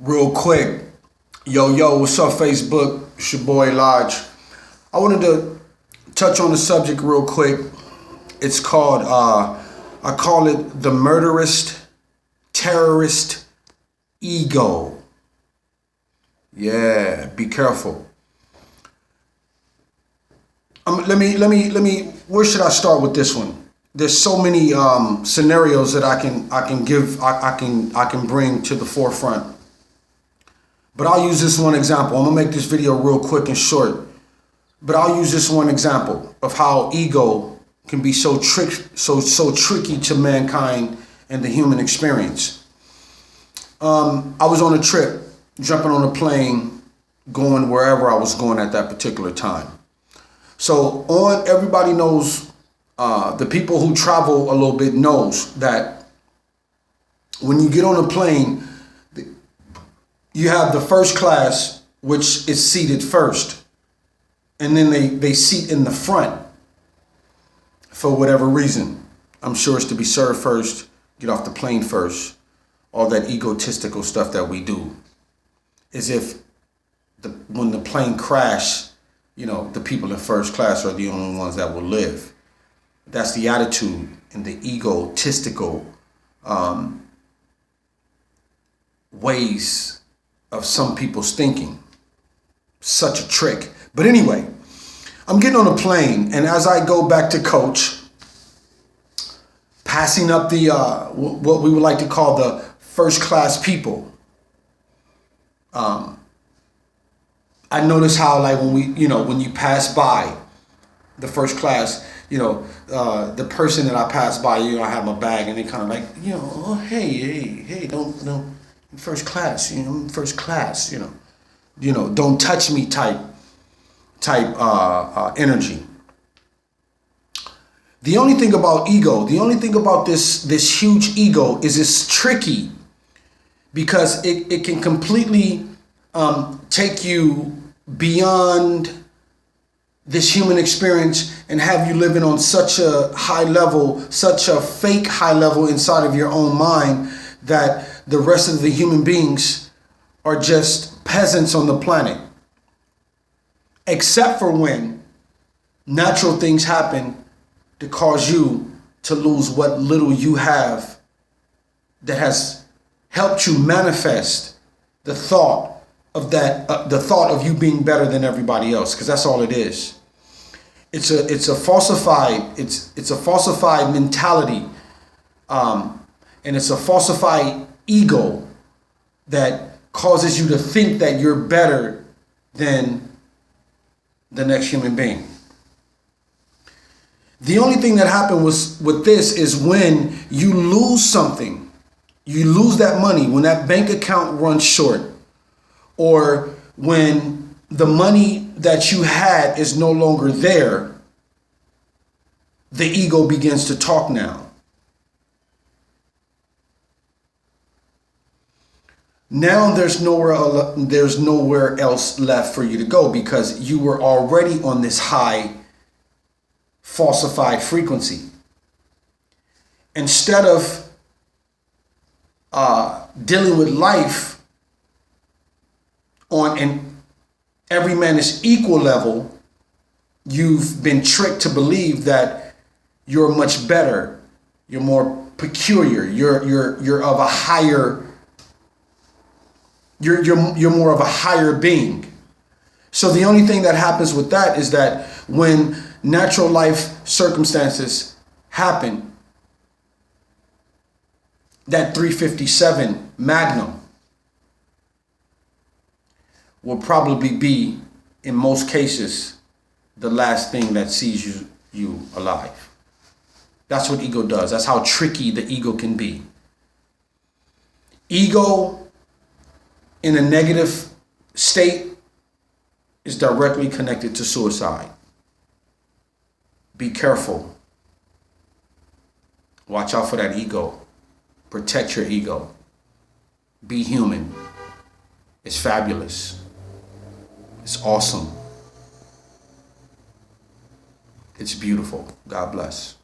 Real quick, yo, what's up, Facebook? It's your boy Lodge. I wanted to touch on the subject real quick. It's called, I call it the murderous terrorist ego. Yeah, be careful. Let me. Where should I start with this one? There's so many scenarios that I can bring to the forefront. But I'll use this one example. I'm gonna make this video real quick and short. But I'll use this one example of how ego can be so tricky to mankind and the human experience. I was on a trip, jumping on a plane, going wherever I was going at that particular time. So everybody knows, the people who travel a little bit knows that when you get on a plane, you have the first class, which is seated first. And then they seat in the front for whatever reason. I'm sure it's to be served first, get off the plane first, all that egotistical stuff that we do. As if when the plane crash, the people in first class are the only ones that will live. That's the attitude and the egotistical ways of some people's thinking. Such a trick. But anyway, I'm getting on a plane, and as I go back to coach, passing up the what we would like to call the first class people, I notice how, like, when you pass by the first class, the person that I pass by, I have my bag, and they kind of like, oh, hey, don't first class, first class, don't touch me type energy. The only thing about ego, the only thing about this huge ego is it's tricky because it can completely take you beyond this human experience and have you living on such a high level, such a fake high level inside of your own mind that the rest of the human beings are just peasants on the planet. Except for when natural things happen to cause you to lose what little you have that has helped you manifest the thought of you being better than everybody else, because that's all it is. It's a falsified mentality, and it's a falsified ego that causes you to think that you're better than the next human being. The only thing that happened with this is when you lose something, you lose that money, when that bank account runs short, or when the money that you had is no longer there, the ego begins to talk now. Now there's nowhere else left for you to go because you were already on this high falsified frequency. Instead of dealing with life on an every man is equal level, you've been tricked to believe that you're much better, you're more peculiar, you're of a higher. You're more of a higher being. So the only thing that happens with that is that when natural life circumstances happen, that 357 Magnum will probably be, in most cases, the last thing that sees you alive. That's what ego does. That's how tricky the ego can be. Ego in a negative state is directly connected to suicide. Be careful. Watch out for that ego. Protect your ego. Be human. It's fabulous. It's awesome. It's beautiful. God bless.